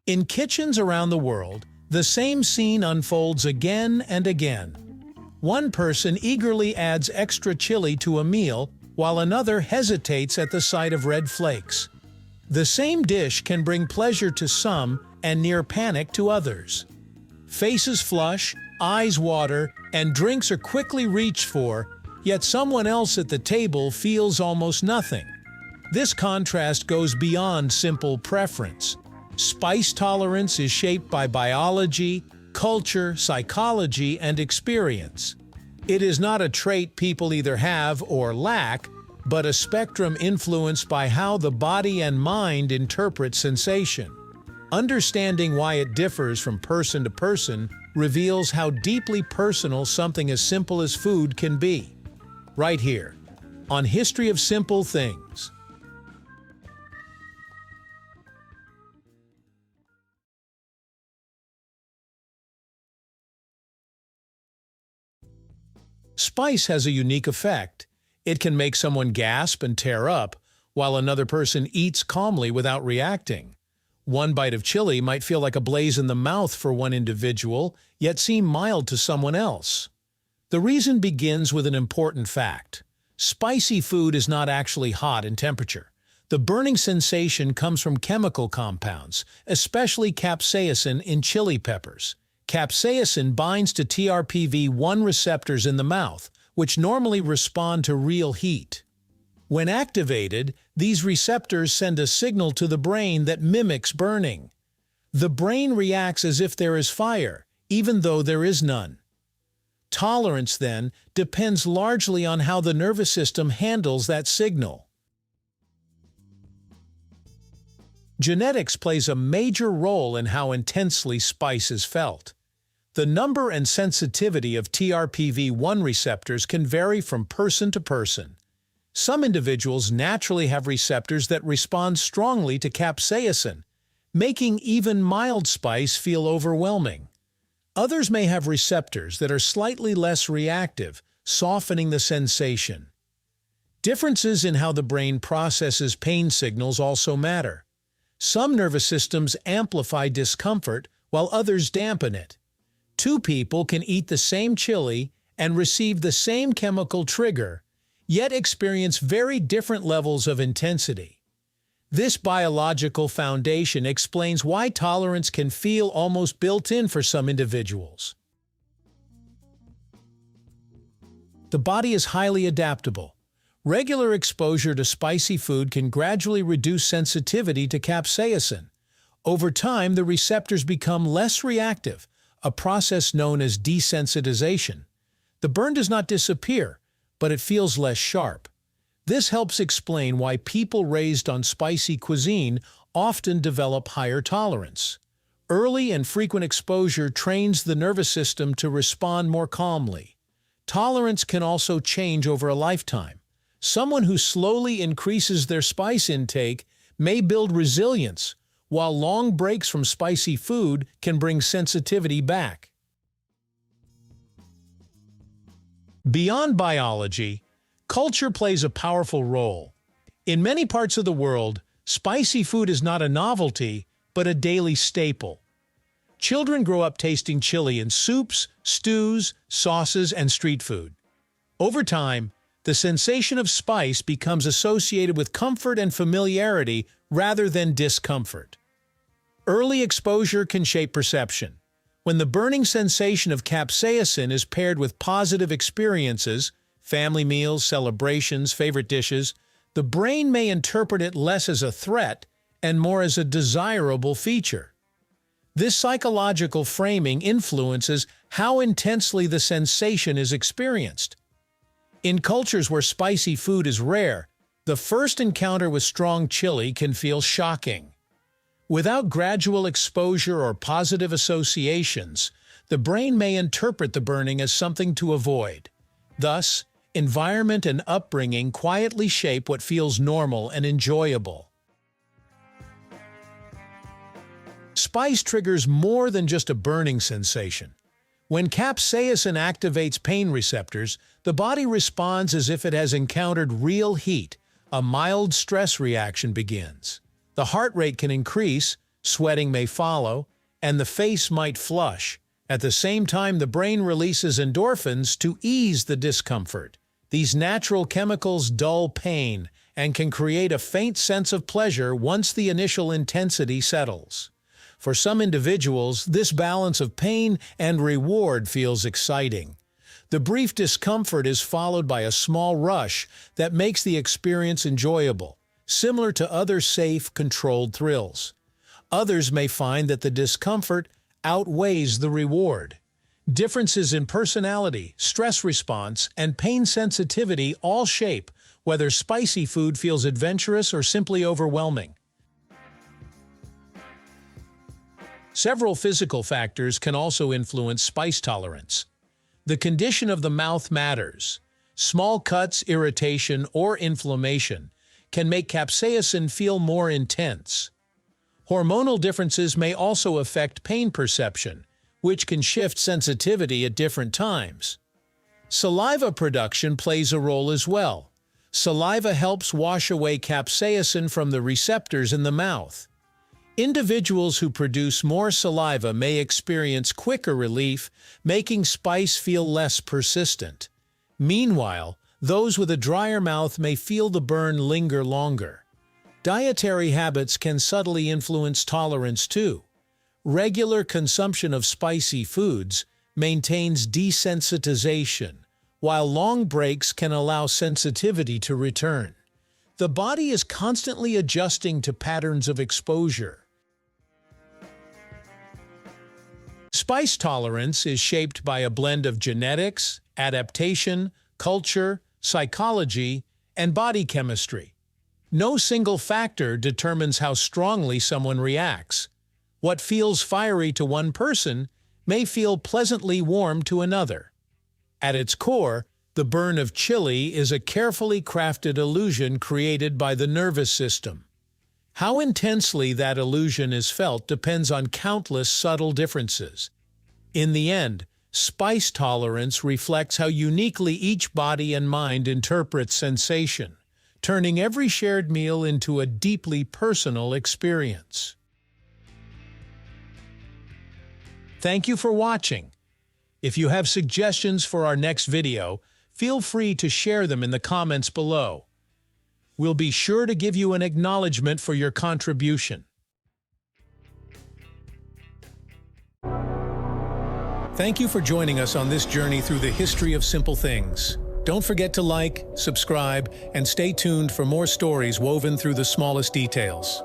In kitchens around the world, the same scene unfolds again and again. One person eagerly adds extra chili to a meal, while another hesitates at the sight of red flakes. The same dish can bring pleasure to some and near panic to others. Faces flush, eyes water, and drinks are quickly reached for, yet someone else at the table feels almost nothing. This contrast goes beyond simple preference. Spice tolerance is shaped by biology, culture, psychology, and experience. It is not a trait people either have or lack, but a spectrum influenced by how the body and mind interpret sensation. Understanding why it differs from person to person reveals how deeply personal something as simple as food can be. Right here, on History of Simple Things. Spice has a unique effect. It can make someone gasp and tear up, while another person eats calmly without reacting. One bite of chili might feel like a blaze in the mouth for one individual, yet seem mild to someone else. The reason begins with an important fact. Spicy food is not actually hot in temperature. The burning sensation comes from chemical compounds, especially capsaicin in chili peppers. Capsaicin binds to TRPV1 receptors in the mouth, which normally respond to real heat. When activated, these receptors send a signal to the brain that mimics burning. The brain reacts as if there is fire, even though there is none. Tolerance, then, depends largely on how the nervous system handles that signal. Genetics plays a major role in how intensely spice is felt. The number and sensitivity of TRPV1 receptors can vary from person to person. Some individuals naturally have receptors that respond strongly to capsaicin, making even mild spice feel overwhelming. Others may have receptors that are slightly less reactive, softening the sensation. Differences in how the brain processes pain signals also matter. Some nervous systems amplify discomfort while others dampen it. Two people can eat the same chili and receive the same chemical trigger, yet experience very different levels of intensity. This biological foundation explains why tolerance can feel almost built-in for some individuals. The body is highly adaptable. Regular exposure to spicy food can gradually reduce sensitivity to capsaicin. Over time, the receptors become less reactive, a process known as desensitization. The burn does not disappear, but it feels less sharp. This helps explain why people raised on spicy cuisine often develop higher tolerance. Early and frequent exposure trains the nervous system to respond more calmly. Tolerance can also change over a lifetime. Someone who slowly increases their spice intake may build resilience, while long breaks from spicy food can bring sensitivity back. Beyond biology, culture plays a powerful role. In many parts of the world, spicy food is not a novelty, but a daily staple. Children grow up tasting chili in soups, stews, sauces, and street food. Over time, the sensation of spice becomes associated with comfort and familiarity rather than discomfort. Early exposure can shape perception. When the burning sensation of capsaicin is paired with positive experiences, family meals, celebrations, favorite dishes, the brain may interpret it less as a threat and more as a desirable feature. This psychological framing influences how intensely the sensation is experienced. In cultures where spicy food is rare, the first encounter with strong chili can feel shocking. Without gradual exposure or positive associations, the brain may interpret the burning as something to avoid. Thus, environment and upbringing quietly shape what feels normal and enjoyable. Spice triggers more than just a burning sensation. When capsaicin activates pain receptors, the body responds as if it has encountered real heat. A mild stress reaction begins. The heart rate can increase, sweating may follow, and the face might flush. At the same time, the brain releases endorphins to ease the discomfort. These natural chemicals dull pain and can create a faint sense of pleasure once the initial intensity settles. For some individuals, this balance of pain and reward feels exciting. The brief discomfort is followed by a small rush that makes the experience enjoyable, similar to other safe, controlled thrills. Others may find that the discomfort outweighs the reward. Differences in personality, stress response, and pain sensitivity all shape whether spicy food feels adventurous or simply overwhelming. Several physical factors can also influence spice tolerance. The condition of the mouth matters. Small cuts, irritation, or inflammation can make capsaicin feel more intense. Hormonal differences may also affect pain perception, which can shift sensitivity at different times. Saliva production plays a role as well. Saliva helps wash away capsaicin from the receptors in the mouth. Individuals who produce more saliva may experience quicker relief, making spice feel less persistent. Meanwhile, those with a drier mouth may feel the burn linger longer. Dietary habits can subtly influence tolerance too. Regular consumption of spicy foods maintains desensitization, while long breaks can allow sensitivity to return. The body is constantly adjusting to patterns of exposure. Spice tolerance is shaped by a blend of genetics, adaptation, culture, psychology, and body chemistry. No single factor determines how strongly someone reacts. What feels fiery to one person may feel pleasantly warm to another. At its core, the burn of chili is a carefully crafted illusion created by the nervous system. How intensely that illusion is felt depends on countless subtle differences. In the end, spice tolerance reflects how uniquely each body and mind interprets sensation, turning every shared meal into a deeply personal experience. Thank you for watching. If you have suggestions for our next video, feel free to share them in the comments below. We'll be sure to give you an acknowledgement for your contribution. Thank you for joining us on this journey through the history of simple things. Don't forget to like, subscribe, and stay tuned for more stories woven through the smallest details.